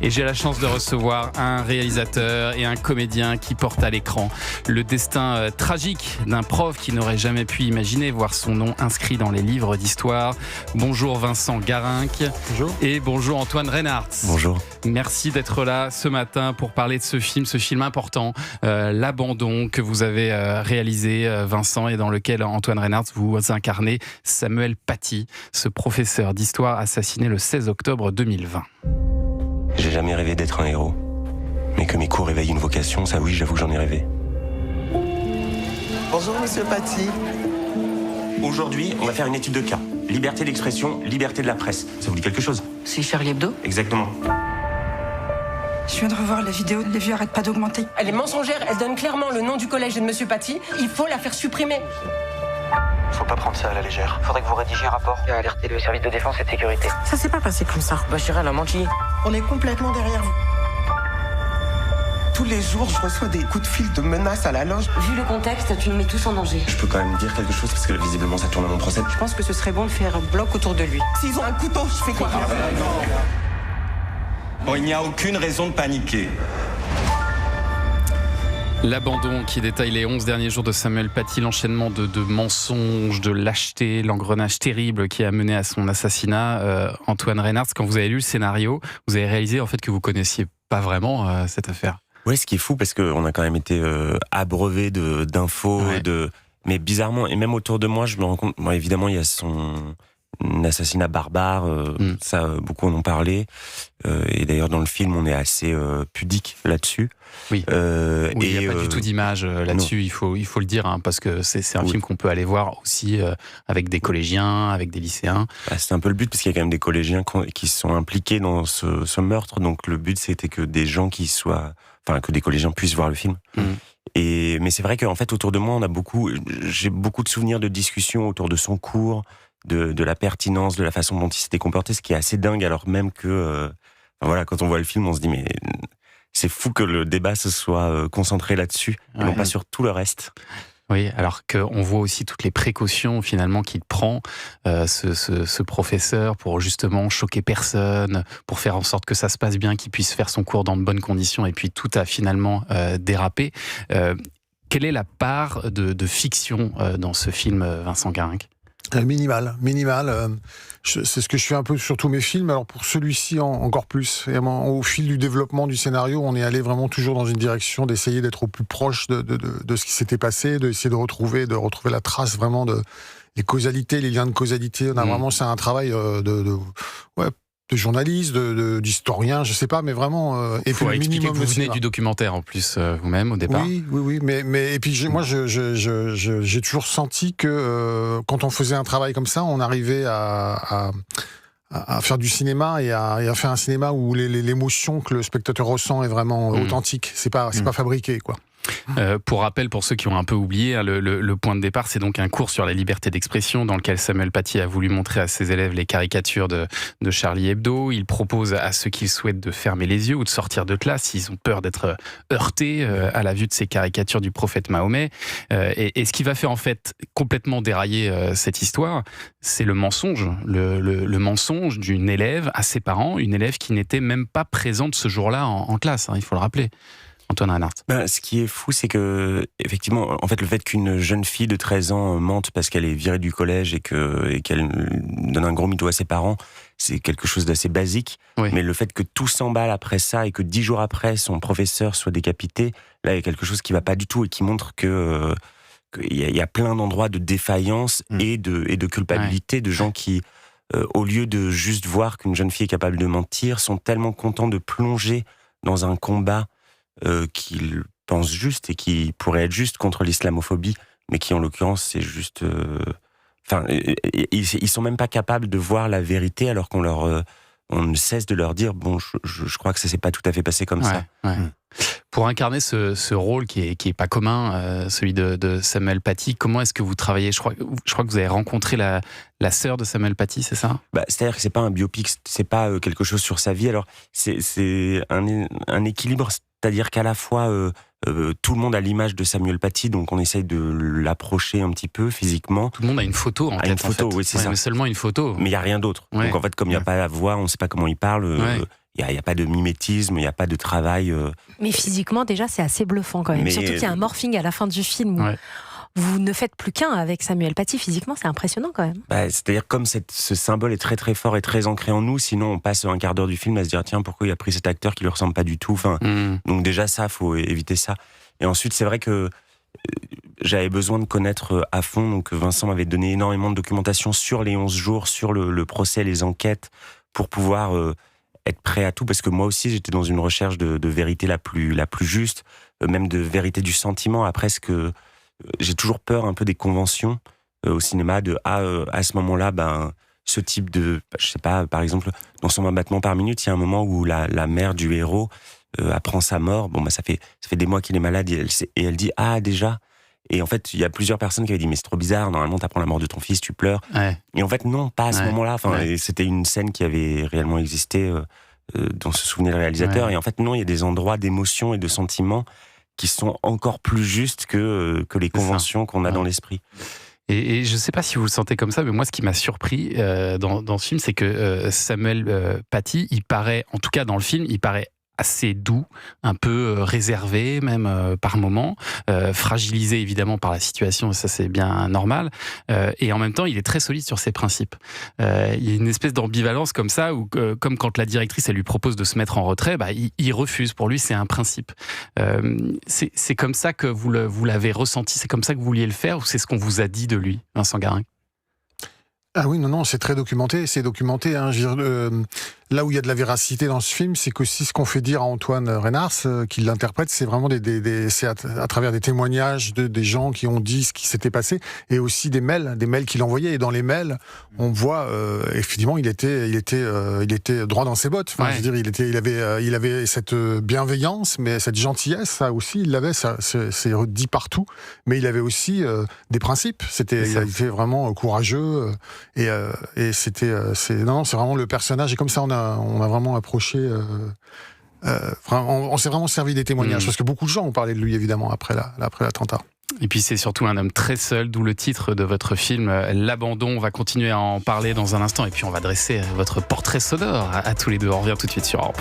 Et j'ai la chance de recevoir un réalisateur et un comédien qui portent à l'écran le destin tragique d'un prof qui n'aurait jamais pu imaginer voir son nom inscrit dans les livres d'histoire. Bonjour Vincent Garinck. Bonjour. Et bonjour Antoine Reinhardt. Bonjour. Merci d'être là ce matin pour parler de ce film important, L'Abandon, que vous avez réalisé, Vincent, et dans lequel Antoine Reinhardt, vous incarnez Samuel Paty, ce professeur d'histoire assassiné le 16 octobre 2020. J'ai jamais rêvé d'être un héros. Mais que mes cours réveillent une vocation, ça oui, j'avoue que j'en ai rêvé. Bonjour Monsieur Paty. Aujourd'hui, on va faire une étude de cas. Liberté d'expression, liberté de la presse. Ça vous dit quelque chose? C'est Charlie Hebdo? Exactement. Je viens de revoir la vidéo, les vues arrêtent pas d'augmenter. Elle est mensongère, elle donne clairement le nom du collège et de Monsieur Paty. Il faut la faire supprimer. Faut pas prendre ça à la légère. Faudrait que vous rédigiez un rapport et alerter le service de défense et de sécurité. Ça s'est pas passé comme ça. Bachira, elle a menti. On est complètement derrière vous. Tous les jours, je reçois des coups de fil de menaces à la loge. Vu le contexte, tu nous mets tous en danger. Je peux quand même dire quelque chose parce que visiblement ça tourne à mon procès. Je pense que ce serait bon de faire un bloc autour de lui. S'ils ont un couteau, je fais quoi? Bon, il n'y a aucune raison de paniquer. L'Abandon, qui détaille les 11 derniers jours de Samuel Paty, l'enchaînement de mensonges, de lâcheté, l'engrenage terrible qui a mené à son assassinat. Antoine Reinhardt, quand vous avez lu le scénario, vous avez réalisé en fait que vous connaissiez pas vraiment cette affaire. Ouais, ce qui est fou parce qu'on a quand même été abreuvé d'infos, ouais. Mais bizarrement, et même autour de moi, je me rends compte, bon, évidemment, il y a son assassinat barbare, ça, beaucoup en ont parlé, et d'ailleurs dans le film, on est assez pudique là-dessus. Oui, il n'y a pas du tout d'image là-dessus, non. il faut le dire, hein, parce que c'est un oui. film qu'on peut aller voir aussi avec des collégiens, avec des lycéens. Bah, c'est un peu le but, parce qu'il y a quand même des collégiens qui sont impliqués dans ce meurtre, donc le but c'était que des gens que des collégiens puissent voir le film. Mais c'est vrai qu'en fait, autour de moi, j'ai beaucoup de souvenirs de discussions autour de son cours, de la pertinence, de la façon dont il s'était comporté, ce qui est assez dingue, alors même que, quand on voit le film, on se dit, mais c'est fou que le débat se soit concentré là-dessus, et non pas sur tout le reste. Oui, alors qu'on voit aussi toutes les précautions finalement qu'il prend, ce professeur, pour justement choquer personne, pour faire en sorte que ça se passe bien, qu'il puisse faire son cours dans de bonnes conditions, et puis tout a finalement dérapé. Quelle est la part de fiction dans ce film, Vincent Garinck ? Minimal. C'est ce que je fais un peu sur tous mes films. Alors pour celui-ci, encore plus. Vraiment, au fil du développement du scénario, on est allé vraiment toujours dans une direction d'essayer d'être au plus proche de ce qui s'était passé, d'essayer de retrouver la trace vraiment les causalités, les liens de causalité. On a vraiment, c'est un travail de journaliste, d'historien, je sais pas, mais vraiment. Il faut expliquer que vous venez du documentaire en plus vous-même au départ. Oui, mais et puis j'ai toujours senti que quand on faisait un travail comme ça, on arrivait à faire du cinéma et à faire un cinéma où l'émotion que le spectateur ressent est vraiment authentique. C'est pas fabriqué, quoi. Pour rappel, pour ceux qui ont un peu oublié, hein, le point de départ, c'est donc un cours sur la liberté d'expression dans lequel Samuel Paty a voulu montrer à ses élèves les caricatures de Charlie Hebdo. Il propose à ceux qui souhaitent de fermer les yeux ou de sortir de classe s'ils ont peur d'être heurtés à la vue de ces caricatures du prophète Mahomet. Et ce qui va faire en fait complètement dérailler cette histoire, c'est le mensonge. Le mensonge d'une élève à ses parents, une élève qui n'était même pas présente ce jour-là en classe, hein, il faut le rappeler. Antoine Reinhardt. Ce qui est fou, c'est que, effectivement, en fait, le fait qu'une jeune fille de 13 ans mente parce qu'elle est virée du collège et qu'elle donne un gros mytho à ses parents, c'est quelque chose d'assez basique. Oui. Mais le fait que tout s'emballe après ça et que 10 jours après, son professeur soit décapité, là, il y a quelque chose qui va pas du tout et qui montre qu'il y a plein d'endroits de défaillance et de culpabilité de gens qui, au lieu de juste voir qu'une jeune fille est capable de mentir, sont tellement contents de plonger dans un combat qu'ils pensent juste et qui pourrait être juste contre l'islamophobie, mais qui en l'occurrence c'est juste... ils sont même pas capables de voir la vérité alors qu'on ne cesse de leur dire je crois que ça s'est pas tout à fait passé comme ça. Ouais. Pour incarner ce rôle qui est pas commun, celui de Samuel Paty, comment est-ce que vous travaillez ? Je crois que vous avez rencontré la sœur de Samuel Paty, c'est ça ? C'est-à-dire que c'est pas un biopic, c'est pas quelque chose sur sa vie. Alors c'est un équilibre. C'est-à-dire qu'à la fois, tout le monde a l'image de Samuel Paty, donc on essaye de l'approcher un petit peu physiquement. Tout le monde a une photo en tête, oui, c'est ça. Mais seulement une photo. Mais il n'y a rien d'autre. Ouais. Donc en fait, comme il n'y a pas la voix, on ne sait pas comment il parle. Il y a pas de mimétisme, il y a pas de travail. Mais physiquement, déjà, c'est assez bluffant quand même. Surtout qu'il y a un morphing à la fin du film. Où vous ne faites plus qu'un avec Samuel Paty. Physiquement, c'est impressionnant quand même. C'est-à-dire comme ce symbole est très très fort et très ancré en nous, sinon on passe un quart d'heure du film à se dire tiens, pourquoi il a pris cet acteur qui lui ressemble pas du tout. Donc déjà ça, faut éviter ça. Et ensuite, c'est vrai que j'avais besoin de connaître à fond. Donc Vincent m'avait donné énormément de documentation sur les 11 jours, sur le procès, les enquêtes, pour pouvoir être prêt à tout. Parce que moi aussi, j'étais dans une recherche de vérité la plus juste, même de vérité du sentiment. Après, j'ai toujours peur un peu des conventions au cinéma, à ce moment-là, ce type de... Je sais pas, par exemple, dans 120 battements par minute, il y a un moment où la mère du héros apprend sa mort. Ça fait des mois qu'il est malade et elle dit « Ah, déjà ?» Et en fait, il y a plusieurs personnes qui avaient dit « Mais c'est trop bizarre, normalement, t'apprends la mort de ton fils, tu pleures. » Et en fait, non, pas à ce moment-là. C'était une scène qui avait réellement existé, dont se souvenait le réalisateur. Et en fait, non, il y a des endroits d'émotion et de sentiments qui sont encore plus justes que les conventions qu'on a dans l'esprit. Et je ne sais pas si vous le sentez comme ça, mais moi, ce qui m'a surpris dans ce film, c'est que Samuel Paty, il paraît, en tout cas dans le film, il paraît assez doux, un peu réservé même par moments, fragilisé évidemment par la situation, et ça c'est bien normal, et en même temps il est très solide sur ses principes. Il y a une espèce d'ambivalence comme ça, où comme quand la directrice elle lui propose de se mettre en retrait, il refuse, pour lui c'est un principe. C'est comme ça que vous l'avez ressenti, c'est comme ça que vous vouliez le faire, ou c'est ce qu'on vous a dit de lui, Vincent Garin? Ah oui, non, c'est très documenté, c'est documenté. Hein, je veux dire, là où il y a de la véracité dans ce film, c'est qu'aussi ce qu'on fait dire à Antoine Reynars, qui l'interprète, c'est vraiment c'est à travers des témoignages des gens qui ont dit ce qui s'était passé, et aussi des mails qu'il envoyait. Et dans les mails, on voit effectivement, il était droit dans ses bottes. Enfin, je veux dire, il avait cette bienveillance, mais cette gentillesse, ça aussi, il l'avait. Ça, c'est dit partout. Mais il avait aussi des principes. Il était vraiment courageux. Et c'est vraiment le personnage, et comme ça on a vraiment approché, on s'est vraiment servi des témoignages, parce que beaucoup de gens ont parlé de lui évidemment après l'attentat. Et puis c'est surtout un homme très seul, d'où le titre de votre film, L'Abandon. On va continuer à en parler dans un instant, et puis on va dresser votre portrait sonore à tous les deux. On revient tout de suite sur Europe 1.